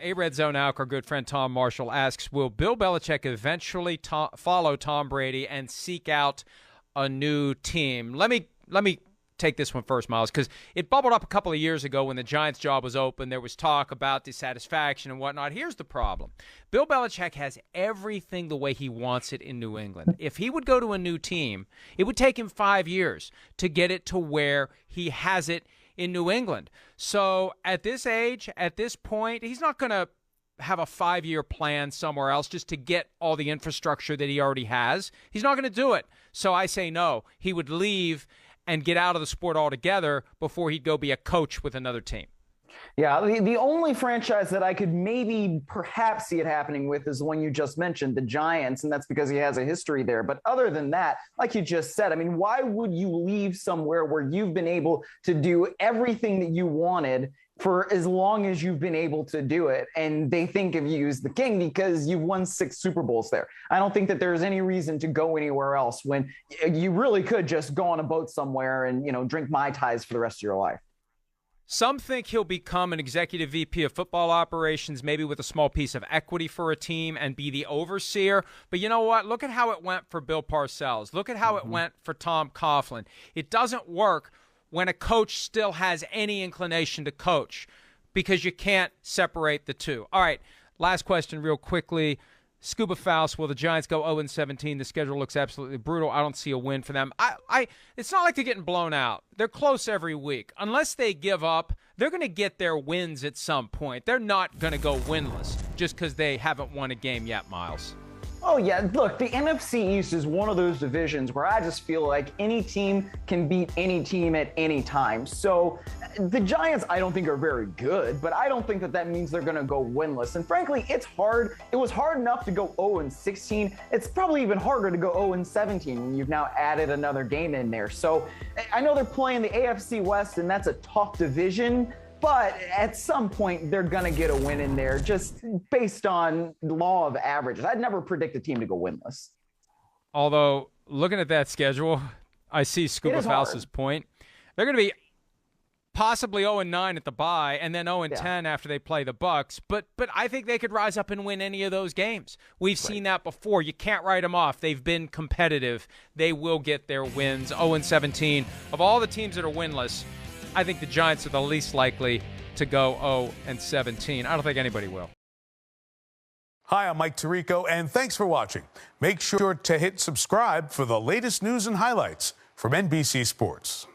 A Red Zone Alk, our good friend Tom Marshall asks, will Bill Belichick eventually follow Tom Brady and seek out a new team? Let me take this one first, Myles, because it bubbled up a couple of years ago when the Giants' job was open. There was talk about dissatisfaction and whatnot. Here's the problem. Bill Belichick has everything the way he wants it in New England. If he would go to a new team, it would take him 5 years to get it to where he has it in New England. So at this age, at this point, he's not going to have a 5-year plan somewhere else just to get all the infrastructure that he already has. He's not going to do it. So I say no. He would leave and get out of the sport altogether before he'd go be a coach with another team. Yeah, the only franchise that I could maybe perhaps see it happening with is the one you just mentioned, the Giants, and that's because he has a history there. But other than that, like you just said, I mean, why would you leave somewhere where you've been able to do everything that you wanted for as long as you've been able to do it, and they think of you as the king because you've won 6 Super Bowls there? I don't think that there's any reason to go anywhere else when you really could just go on a boat somewhere and, drink Mai Tais for the rest of your life. Some think he'll become an executive VP of football operations, maybe with a small piece of equity for a team and be the overseer. But you know what? Look at how it went for Bill Parcells. Look at how it went for Tom Coughlin. It doesn't work when a coach still has any inclination to coach because you can't separate the two. All right, last question real quickly. Scuba Faust, will the Giants go 0-17? The schedule looks absolutely brutal. I don't see a win for them. It's not like they're getting blown out. They're close every week. Unless they give up, they're going to get their wins at some point. They're not going to go winless just because they haven't won a game yet, Myles. Oh, yeah. Look, the NFC East is one of those divisions where I just feel like any team can beat any team at any time. So the Giants, I don't think, are very good, but I don't think that means they're going to go winless. And frankly, it's hard. It was hard enough to go 0-16. It's probably even harder to go 0-17 when you've now added another game in there. So I know they're playing the AFC West, and that's a tough division. But at some point, they're going to get a win in there just based on the law of averages. I'd never predict a team to go winless. Although, looking at that schedule, I see Scuba Faust's point. They're going to be possibly 0-9 at the bye and then 0-10 after they play the Bucks. But I think they could rise up and win any of those games. We've seen that before. You can't write them off. They've been competitive. They will get their wins. 0-17. Of all the teams that are winless, I think the Giants are the least likely to go 0-17. I don't think anybody will. Hi, I'm Mike Tirico, and thanks for watching. Make sure to hit subscribe for the latest news and highlights from NBC Sports.